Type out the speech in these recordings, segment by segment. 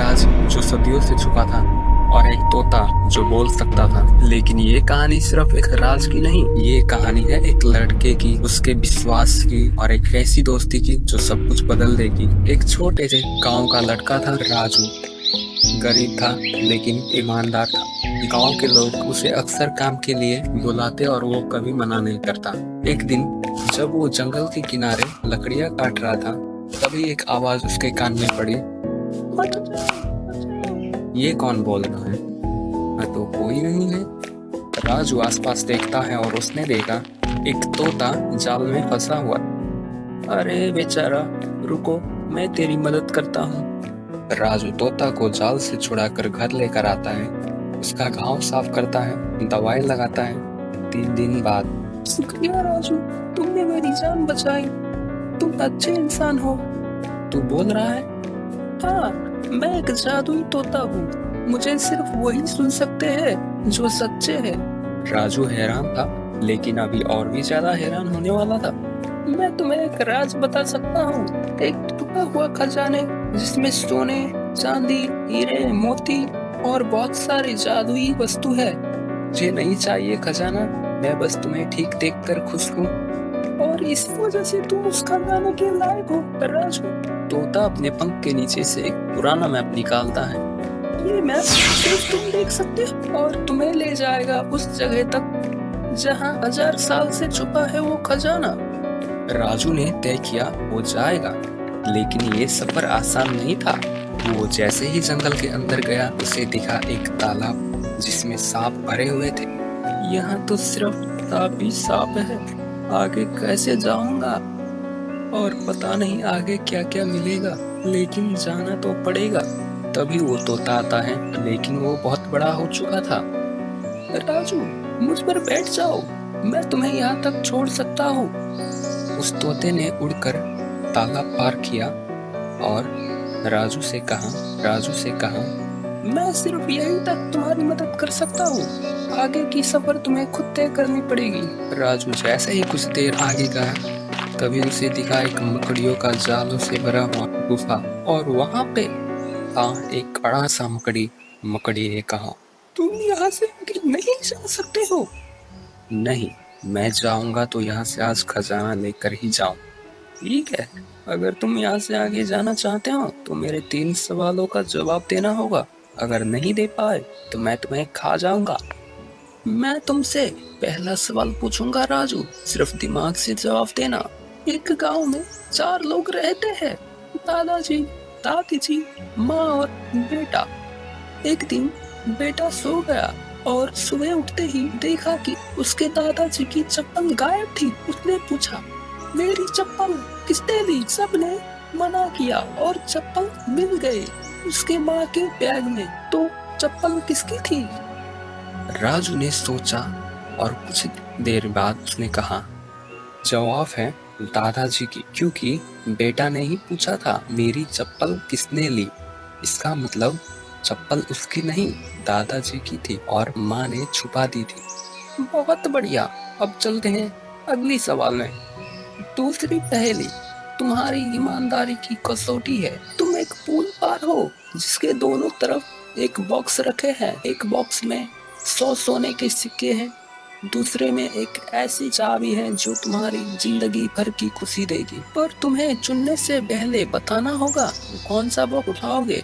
राज जो सदियों से छुपा था और एक तोता जो बोल सकता था। लेकिन ये कहानी सिर्फ एक राज की नहीं, ये कहानी है एक लड़के की, उसके विश्वास की और एक ऐसी दोस्ती की जो सब कुछ बदल देगी। एक छोटे से गांव का लड़का था राजू। गरीब था लेकिन ईमानदार था। गांव के लोग उसे अक्सर काम के लिए बुलाते और वो कभी मना नहीं करता। एक दिन जब वो जंगल के किनारे लकड़ियां काट रहा था, तभी एक आवाज उसके कान में पड़ी। ये कौन बोल रहा है? मैं तो कोई नहीं है। राजू आसपास देखता है और उसने देखा एक तोता जाल में फंसा हुआ। अरे बेचारा, रुको, मैं तेरी मदद करता हूँ। राजू तोता को जाल से छुड़ाकर घर लेकर आता है, उसका घाव साफ करता है, दवाई लगाता है। 3 दिन बाद, शुक्रिया राजू, तुमने मेरी जान बचाई। तुम अच्छे इंसान हो। तू बोल रहा है? हाँ, मैं एक जादुई तोता हूँ। मुझे सिर्फ वही सुन सकते हैं जो सच्चे हैं। राजू हैरान था, लेकिन अभी और भी ज्यादा हैरान होने वाला था। मैं तुम्हें एक राज बता सकता हूँ, एक टूटा हुआ खजाने जिसमें सोने, चांदी, हीरे, मोती और बहुत सारी जादुई वस्तु है। मुझे नहीं चाहिए खजाना, मैं बस तुम्हें ठीक देखकर खुश हूँ और इस वजह से तुम उस खजाने के लायक हो। राजू तोता अपने पंख के नीचे से एक पुराना मैप निकालता है। ये मैप सिर्फ तुम देख सकते हो और तुम्हें ले जाएगा उस जगह तक जहाँ 1000 साल से छुपा है वो खजाना। राजू ने तय किया वो जाएगा, लेकिन ये सफर आसान नहीं था। वो जैसे ही जंगल के अंदर गया, उसे दिखा एक तालाब जिसमें सांप भरे हुए थे। यहाँ तो सिर्फ सांप ही सांप है, आगे कैसे जाऊंगा? और पता नहीं आगे क्या क्या मिलेगा, लेकिन जाना तो पड़ेगा। तभी वो तोता आता है, लेकिन वो बहुत बड़ा हो चुका था। राजू, मुझ पर बैठ जाओ, मैं तुम्हें यहाँ तक छोड़ सकता हूँ। उस तोते ने उड़कर तालाब पार किया और राजू से कहा, मैं सिर्फ यहीं तक तुम्हारी मदद कर सकता हूँ, आगे की सफर तुम्हें खुद तय करनी पड़ेगी। राजू जैसे ही कुछ देर आगे गया, तभी उसे दिखा एक मकड़ियों का जालों से भरा हुआ गुफा, और वहाँ पे था एक बड़ा सा मकड़ी ने कहा, तुम यहाँ से आगे नहीं जा सकते हो। नहीं, मैं जाऊंगा तो यहाँ से आज खजाना लेकर ही जाऊं। ठीक है, अगर तुम यहाँ से आगे जाना चाहते हो तो मेरे 3 सवालों का जवाब देना होगा। अगर नहीं दे पाए तो मैं तुम्हें खा जाऊंगा। मैं तुमसे पहला सवाल पूछूंगा राजू, सिर्फ दिमाग से जवाब देना। एक गांव में 4 लोग रहते हैं, दादाजी, दादी जी, माँ और बेटा। एक दिन बेटा सो गया और सुबह उठते ही देखा कि उसके दादाजी की चप्पल गायब थी। उसने पूछा, मेरी चप्पल किसने ली? सबने मना किया और चप्पल मिल गई उसके माँ के बैग में। तो चप्पल किसकी थी? राजू ने सोचा और कुछ देर बाद उसने कहा, जवाब है दादाजी की, क्योंकि बेटा ने ही पूछा था मेरी चप्पल किसने ली। इसका मतलब चप्पल उसकी नहीं, दादाजी की थी और माँ ने छुपा दी थी। बहुत बढ़िया, अब चलते हैं अगली सवाल में। दूसरी पहेली तुम्हारी ईमानदारी की कसौटी है। तुम एक पुल पार हो जिसके दोनों तरफ एक बॉक्स रखे हैं। एक बॉक्स में 100 सोने के सिक्के हैं, दूसरे में एक ऐसी चाबी है जो तुम्हारी जिंदगी भर की खुशी देगी। पर तुम्हें चुनने से पहले बताना होगा कौन सा बॉक्स उठाओगे।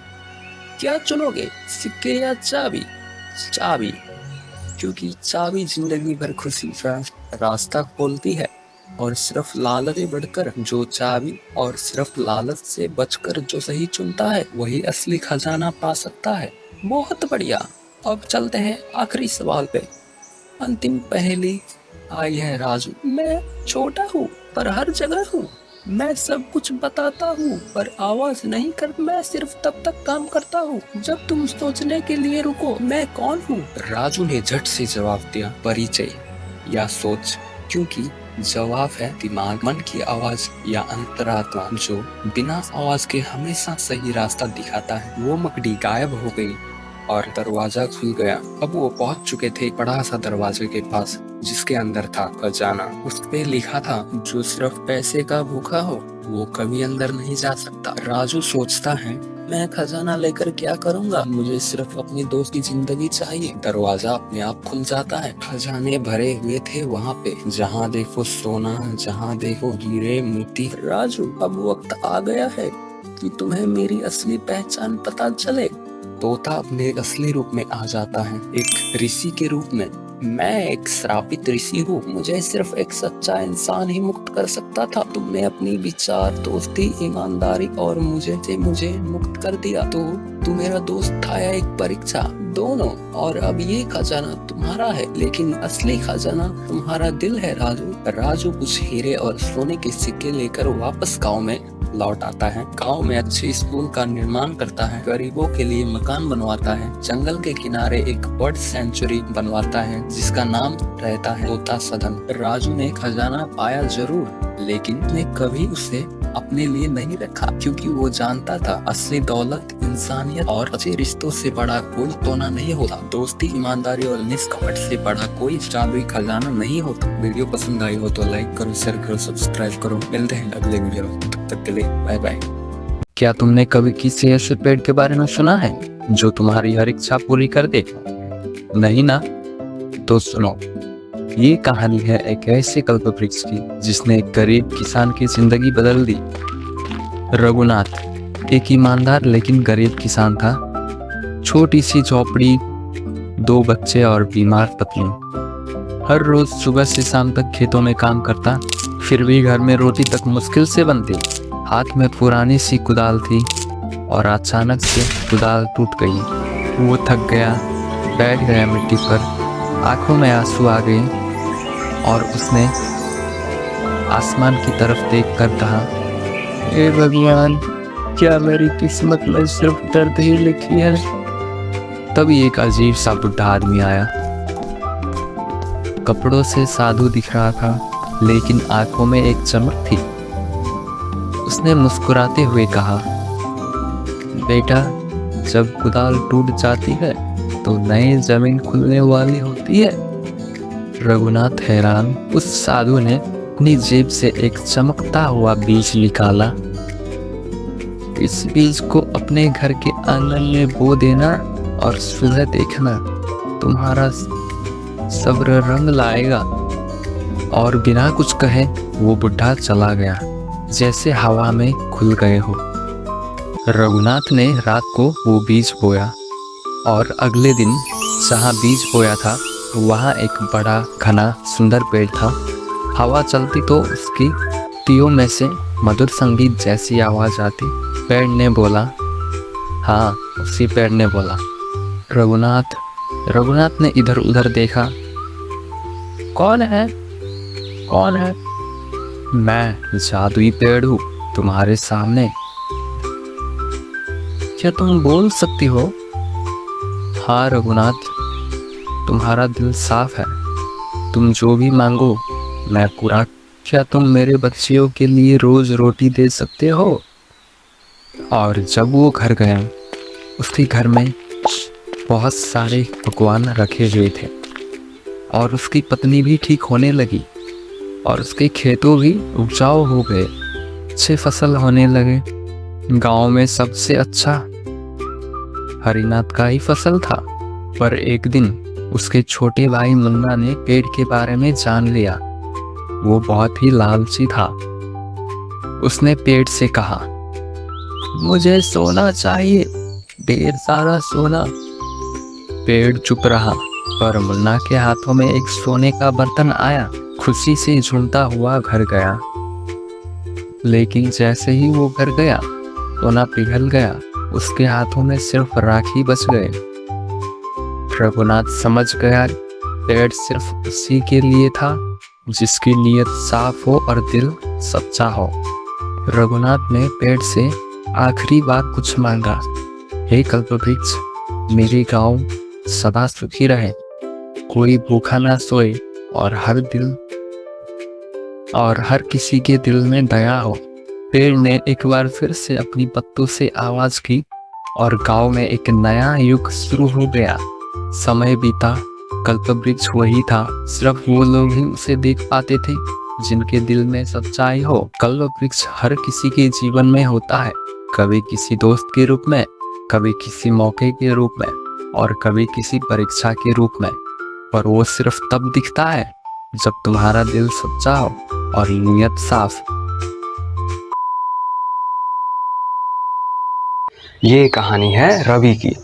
क्या चुनोगे, सिक्के या चाबी? चाबी, क्योंकि चाबी जिंदगी भर खुशी का रास्ता खोलती है और सिर्फ लालच से बढ़कर जो चाबी और सिर्फ लालच से बचकर जो सही चुनता है वही असली खजाना पा सकता है। बहुत बढ़िया, अब चलते हैं आखिरी सवाल पे। अंतिम पहेली आई है राजू। मैं छोटा हूँ पर हर जगह हूँ, मैं सब कुछ बताता हूँ पर आवाज नहीं कर। मैं सिर्फ तब तक काम करता हूँ जब तुम सोचने के लिए रुको। मैं कौन हूँ? राजू ने झट से जवाब दिया, परिचय या सोच, क्योंकि जवाब है दिमाग, मन की आवाज या अंतरात्मा जो बिना आवाज के हमेशा सही रास्ता दिखाता है। वो मकड़ी गायब हो गई और दरवाजा खुल गया। अब वो पहुंच चुके थे बड़ा सा दरवाजे के पास जिसके अंदर था खजाना। उस पे लिखा था, जो सिर्फ पैसे का भूखा हो वो कभी अंदर नहीं जा सकता। राजू सोचता है मैं खजाना लेकर क्या करूँगा? मुझे सिर्फ अपनी दोस्त की जिंदगी चाहिए। दरवाजा अपने आप खुल जाता है। खजाने भरे हुए थे वहाँ पे, जहाँ देखो सोना, जहाँ देखो हीरे मोती। राजू, अब वक्त आ गया है कि तुम्हें मेरी असली पहचान पता चले। तोता अपने असली रूप में आ जाता है, एक ऋषि के रूप में। मैं एक श्रापित ऋषि हूँ, मुझे सिर्फ एक सच्चा इंसान ही मुक्त कर सकता था। तुमने अपनी विचार, दोस्ती, ईमानदारी और मुझे मुक्त कर दिया। तो तू मेरा दोस्त था या एक परीक्षा? दोनों। और अब ये खजाना तुम्हारा है, लेकिन असली खजाना तुम्हारा दिल है राजू। राजू कुछ हीरे और सोने के सिक्के लेकर वापस गाँव में लौट आता है। गांव में अच्छे स्कूल का निर्माण करता है, गरीबों के लिए मकान बनवाता है, जंगल के किनारे एक बर्ड सेंचुरी बनवाता है जिसका नाम रहता है तोता सदन। राजू ने खजाना पाया जरूर, लेकिन उसने कभी उसे अपने लिए नहीं रखा, क्योंकि वो जानता था असली दौलत इंसानियत और अच्छे रिश्तों से बड़ा कोई सोना नहीं होता। दोस्ती, ईमानदारी और निष्कपट से बड़ा कोई जादुई खजाना नहीं होता। वीडियो पसंद आई हो तो लाइक करो, शेयर करो, सब्सक्राइब करो। मिलते हैं अगले वीडियो में, तब तक के लिए बाय बाय। क्या तुमने कभी किसी ऐसे पेड़ के बारे में सुना है जो तुम्हारी हर इच्छा पूरी कर दे? नहीं ना? तो सुनो, ये कहानी है एक ऐसे कल्पवृक्ष की जिसने एक गरीब किसान की जिंदगी बदल दी। रघुनाथ एक ईमानदार लेकिन गरीब किसान था। छोटी सी झोपड़ी, 2 बच्चे और बीमार पत्नी। हर रोज सुबह से शाम तक खेतों में काम करता, फिर भी घर में रोटी तक मुश्किल से बनती। हाथ में पुरानी सी कुदाल थी और अचानक से कुदाल टूट गई। वो थक गया, बैठ गया मिट्टी पर, आंखों में आंसू आ गए और उसने आसमान की तरफ देखकर कहा, हे भगवान, क्या मेरी किस्मत में सिर्फ दर्द ही लिखी है? तभी एक अजीब सा बुढ़ा आदमी आया। कपड़ों से साधु दिख रहा था, लेकिन आंखों में एक चमक थी। उसने मुस्कुराते हुए कहा, बेटा, जब कुदाल टूट जाती है तो नई जमीन खुलने वाली होती है। रघुनाथ हैरान। उस साधु ने अपनी जेब से एक चमकता हुआ बीज निकाला। इस बीज को अपने घर के आंगन में बो देना और सुबह देखना, तुम्हारा सब्र रंग लाएगा। और बिना कुछ कहे वो बुढ़ा चला गया, जैसे हवा में खुल गए हो। रघुनाथ ने रात को वो बीज बोया और अगले दिन जहाँ बीज बोया था वहाँ एक बड़ा घना सुंदर पेड़ था। हवा चलती तो उसकी पत्तियों में से मधुर संगीत जैसी आवाज आती। पेड़ ने बोला, हाँ, उसी पेड़ ने बोला, रघुनाथ ने इधर उधर देखा। कौन है? कौन है? मैं जादुई पेड़ हूँ तुम्हारे सामने। क्या तुम बोल सकती हो? हाँ रघुनाथ, तुम्हारा दिल साफ है, तुम जो भी मांगो मैं पूरा। क्या तुम मेरे बच्चियों के लिए रोज रोटी दे सकते हो? और जब वो घर गया, उसके घर में बहुत सारे पकवान रखे हुए थे और उसकी पत्नी भी ठीक होने लगी और उसके खेतों भी उपजाऊ हो गए, अच्छे फसल होने लगे। गांव में सबसे अच्छा हरिनाथ का ही फसल था। पर एक दिन उसके छोटे भाई मुन्ना ने पेड़ के बारे में जान लिया। वो बहुत ही लालची था। उसने पेड़ से कहा, मुझे सोना चाहिए, ढेर सारा सोना। पेड़ चुप रहा, पर मुन्ना के हाथों में एक सोने का बर्तन आया। खुशी से झूमता हुआ घर गया। लेकिन जैसे ही वो घर गया, सोना पिघल गया। उसके हाथों में सिर्फ राखी बच गए। रघुनाथ समझ गया, पेड़ सिर्फ उसी के लिए था जिसकी नीयत साफ हो और दिल सच्चा हो। रघुनाथ ने पेड़ से आखिरी बार कुछ मांगा, हे कल्पवृक्ष, मेरे गांव सदा सुखी रहे, कोई भूखा ना सोए और हर किसी के दिल में दया हो। पेड़ ने एक बार फिर से अपनी पत्तों से आवाज की और गांव में एक नया युग शुरू हो गया। समय बीता, कल्पवृक्ष वही था, सिर्फ वो लोग ही उसे देख पाते थे जिनके दिल में सच्चाई हो। कल्पवृक्ष हर किसी के जीवन में होता है, कभी किसी दोस्त के रूप में, कभी किसी मौके के रूप में और कभी किसी परीक्षा के रूप में। पर वो सिर्फ तब दिखता है जब तुम्हारा दिल सच्चा हो और नीयत साफ। ये कहानी है रवि की।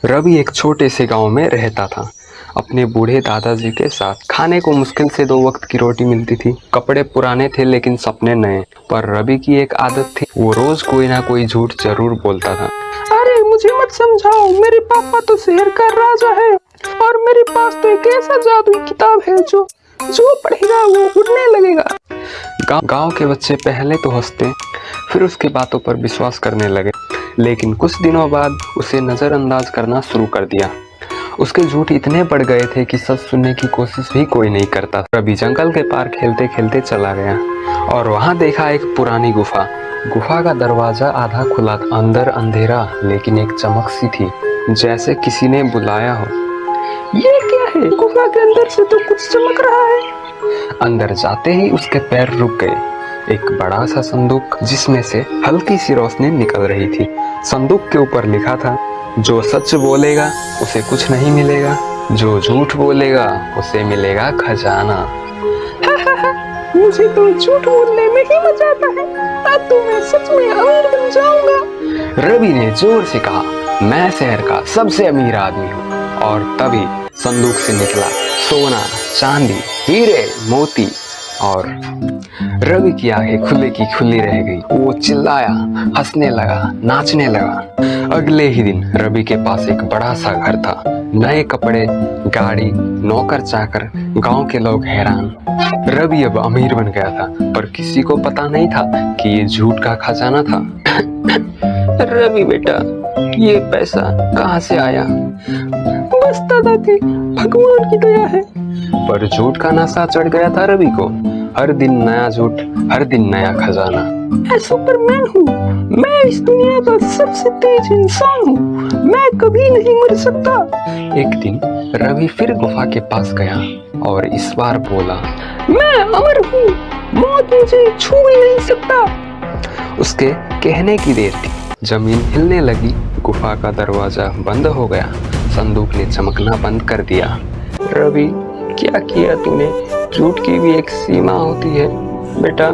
रवि एक छोटे से गांव में रहता था अपने बूढ़े दादाजी के साथ। खाने को मुश्किल से 2 वक्त की रोटी मिलती थी। कपड़े पुराने थे लेकिन सपने नए। पर रवि की एक आदत थी, वो रोज कोई ना कोई झूठ जरूर बोलता था। अरे मुझे मत समझाओ, मेरे पापा तो शहर का राजा है और मेरे पास तो एक ऐसा जादुई किताब है जो पढ़ेगा वो उड़ने लगेगा। गांव के बच्चे पहले तो हंसते, फिर उसकी बातों पर विश्वास करने लगे। लेकिन कुछ दिनों बाद उसे नजरअंदाज करना शुरू कर दिया। उसके झूठ इतने बढ़ गए थे कि सच सुनने की कोशिश भी कोई नहीं करता। रवि जंगल के पार खेलते खेलते चला गया और वहां देखा एक पुरानी गुफा। गुफा का दरवाजा आधा खुला था। अंदर अंधेरा लेकिन एक चमक सी थी, जैसे किसी ने बुलाया हो। ये क्या है? गुफा के अंदर से तो कुछ चमक रहा है। अंदर जाते ही उसके पैर रुक गए। एक बड़ा सा संदूक जिसमें से हल्की सी रोशनी निकल रही थी। संदूक के ऊपर लिखा था, जो सच बोलेगा उसे कुछ नहीं मिलेगा, जो झूठ बोलेगा उसे मिलेगा खजाना। मुझे तो झूठ बोलने में ही मजा आता है। अब तो मैं सच में अमीर बन जाऊंगा। रवि ने जोर से कहा, मैं शहर का सबसे अमीर आदमी हूँ। और तभी संदूक से निकला सोना, चांदी, हीरे, मोती। और रवि की आंखें खुले की खुली रह गई। वो चिल्लाया, हंसने लगा, नाचने लगा। अगले ही दिन रवि के पास एक बड़ा सा घर था। नए कपड़े, गाड़ी, नौकर चाकर। गांव के लोग हैरान। रवि अब अमीर बन गया था, पर किसी को पता नहीं था कि ये झूठ का खजाना था। रवि बेटा, ये पैसा कहाँ से आया? बस दादा के भगवान की दया है। पर झूठ का नशा चढ़ गया था रवि को। हर दिन नया झूठ, हर दिन नया खजाना। मैं सुपरमैन हूँ, मैं इस दुनिया का सबसे तेज इंसान हूँ, मैं कभी नहीं मर सकता। एक दिन रवि फिर गुफा के पास गया और इस बार बोला, मैं अमर हूँ, मौत मुझे छू भी नहीं सकता। उसके कहने की देर थी, जमीन हिलने लगी। गुफा का दरवाजा बंद हो गया। संदूक ने चमकना बंद कर दिया। रवि, क्या किया तूने? झूठ की भी एक सीमा होती है बेटा।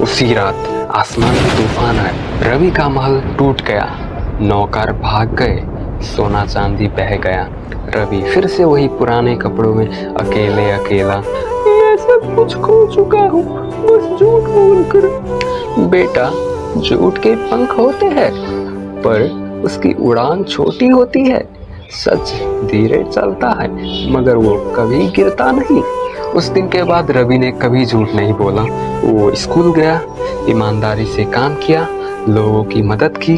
उसी रात आसमान में तूफान आया। रवि का महल टूट गया, नौकर भाग गए, सोना चांदी बह गया। रवि फिर से वही पुराने कपड़ों में अकेले अकेला। मैं सब कुछ खो चुका हूँ, बस झूठ बोलकर। बेटा, झूठ के पंख होते हैं, पर उसकी उड़ान छोटी होती है। सच धीरे चलता है, मगर वो कभी गिरता नहीं। उस दिन के बाद रवि ने कभी झूठ नहीं बोला। वो स्कूल गया, ईमानदारी से काम किया, लोगों की मदद की।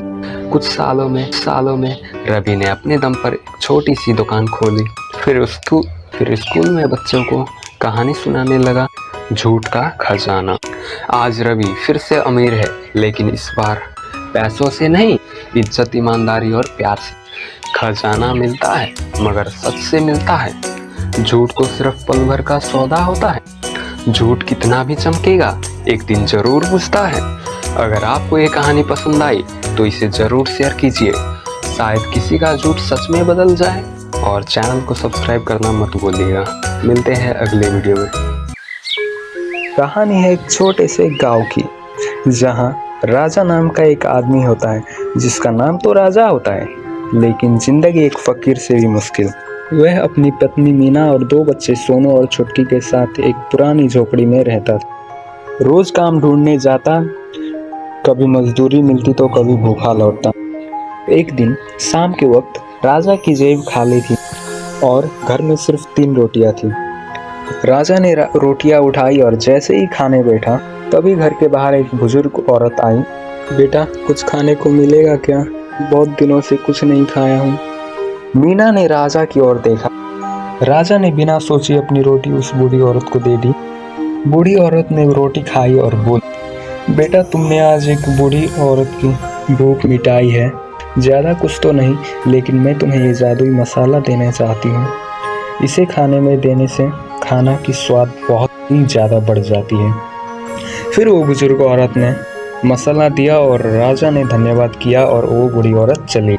कुछ सालों में रवि ने अपने दम पर एक छोटी सी दुकान खोली। फिर स्कूल में बच्चों को कहानी सुनाने लगा, झूठ का खजाना। आज रवि फिर से अमीर है, लेकिन इस बार पैसों से नहीं, इज्जत, ईमानदारी और प्यार से। खजाना मिलता है मगर सच से मिलता है। झूठ तो सिर्फ पल भर का सौदा होता है। झूठ कितना भी चमकेगा, एक दिन जरूर बुझता है। अगर आपको ये कहानी पसंद आई तो इसे जरूर शेयर कीजिए, शायद किसी का झूठ सच में बदल जाए। और चैनल को सब्सक्राइब करना मत भूलिएगा। मिलते हैं अगले वीडियो में। कहानी है एक छोटे से गांव की, जहां राजा नाम का एक आदमी होता है, जिसका नाम तो राजा होता है, लेकिन जिंदगी एक फकीर से भी मुश्किल। वह अपनी पत्नी मीना और 2 बच्चे सोनू और छुटकी के साथ एक पुरानी झोपड़ी में रहता था। रोज काम ढूंढने जाता, कभी मजदूरी मिलती तो कभी भूखा लौटता। एक दिन शाम के वक्त राजा की जेब खाली थी और घर में सिर्फ 3 रोटियां थी। राजा ने रोटियां उठाई और जैसे ही खाने बैठा, तभी घर के बाहर एक बुजुर्ग औरत आई। बेटा, कुछ खाने को मिलेगा क्या? बहुत दिनों से कुछ नहीं खाया हूँ। मीना ने राजा की ओर देखा। राजा ने बिना सोचे अपनी रोटी उस बूढ़ी औरत को दे दी। बूढ़ी औरत ने रोटी खाई और बोली, बेटा, तुमने आज एक बूढ़ी औरत की भूख मिटाई है। ज़्यादा कुछ तो नहीं, लेकिन मैं तुम्हें ये जादुई मसाला देना चाहती हूँ। इसे खाने में देने से खाना की स्वाद बहुत ही ज़्यादा बढ़ जाती है। फिर वो बुजुर्ग औरत ने मसाला दिया और राजा ने धन्यवाद किया और वो बूढ़ी औरत चली।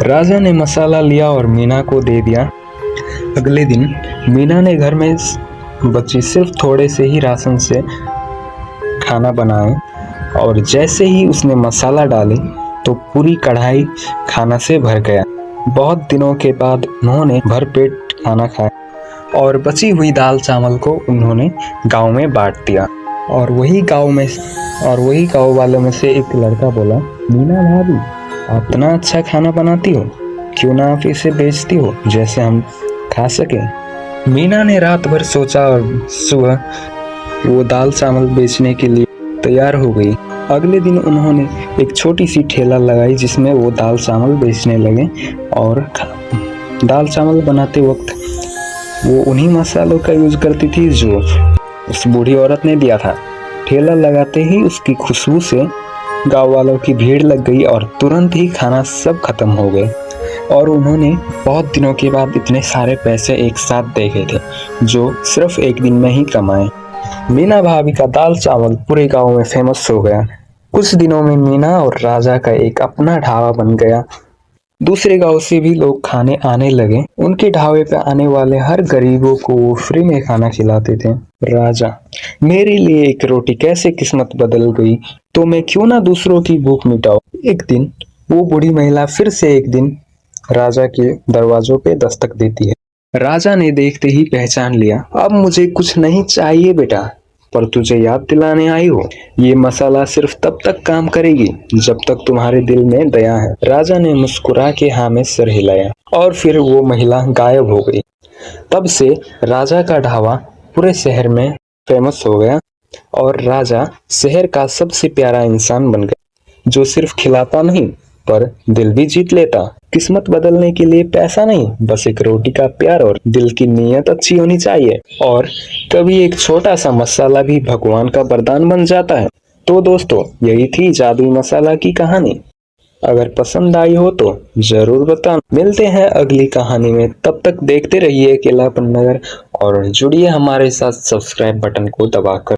राजा ने मसाला लिया और मीना को दे दिया। अगले दिन मीना ने घर में बची सिर्फ थोड़े से ही राशन से खाना बनाए और जैसे ही उसने मसाला डाली तो पूरी कढ़ाई खाना से भर गया। बहुत दिनों के बाद उन्होंने भरपेट खाना खाया और बची हुई दाल चावल को उन्होंने गांव में बांट दिया। और वही गांव वालों में से एक लड़का बोला, मीना भाभी, आप इतना अच्छा खाना बनाती हो, क्यों ना आप इसे बेचती हो जैसे हम खा सके। मीना ने रात भर सोचा और सुबह वो दाल चावल बेचने के लिए तैयार हो गई। अगले दिन उन्होंने एक छोटी सी ठेला लगाई जिसमें वो दाल चावल बेचने लगे और दाल चावल बनाते वक्त वो उन्हीं मसालों का यूज करती थी जो उस बूढ़ी औरत ने दिया था। ठेला लगाते ही उसकी खुशबू से गांव वालों की भीड़ लग गई और तुरंत ही खाना सब खत्म हो गए और उन्होंने बहुत दिनों के बाद इतने सारे पैसे एक साथ देखे थे जो सिर्फ एक दिन में ही कमाए। मीना भाभी का दाल चावल पूरे गांव में फेमस हो गया। कुछ दिनों में मीना और राजा का एक अपना ढाबा बन गया। दूसरे गांव से भी लोग खाने आने लगे। उनके ढाबे पे आने वाले हर गरीबों को वो फ्री में खाना खिलाते थे। राजा, मेरे लिए एक रोटी कैसे किस्मत बदल गई, तो मैं क्यों ना दूसरों की भूख मिटाऊं। एक दिन वो बूढ़ी महिला फिर से एक दिन राजा के दरवाजों पे दस्तक देती है। राजा ने देखते ही पहचान लिया। अब मुझे कुछ नहीं चाहिए बेटा, पर तुझे याद दिलाने आई हो, ये मसाला सिर्फ तब तक काम करेगी जब तक तुम्हारे दिल में दया है। राजा ने मुस्कुरा के हाँ में सर हिलाया और फिर वो महिला गायब हो गई। तब से राजा का ढाबा पूरे शहर में फेमस हो गया और राजा शहर का सबसे प्यारा इंसान बन गया जो सिर्फ खिलाता नहीं पर दिल भी जीत लेता। किस्मत बदलने के लिए पैसा नहीं, बस एक रोटी का प्यार और दिल की नीयत अच्छी होनी चाहिए। और कभी एक छोटा सा मसाला भी भगवान का वरदान बन जाता है। तो दोस्तों, यही थी जादुई मसाला की कहानी। अगर पसंद आई हो तो जरूर बताना। मिलते हैं अगली कहानी में, तब तक देखते रहिए अकेलापन नगर और जुड़िए हमारे साथ सब्सक्राइब बटन को दबाकर।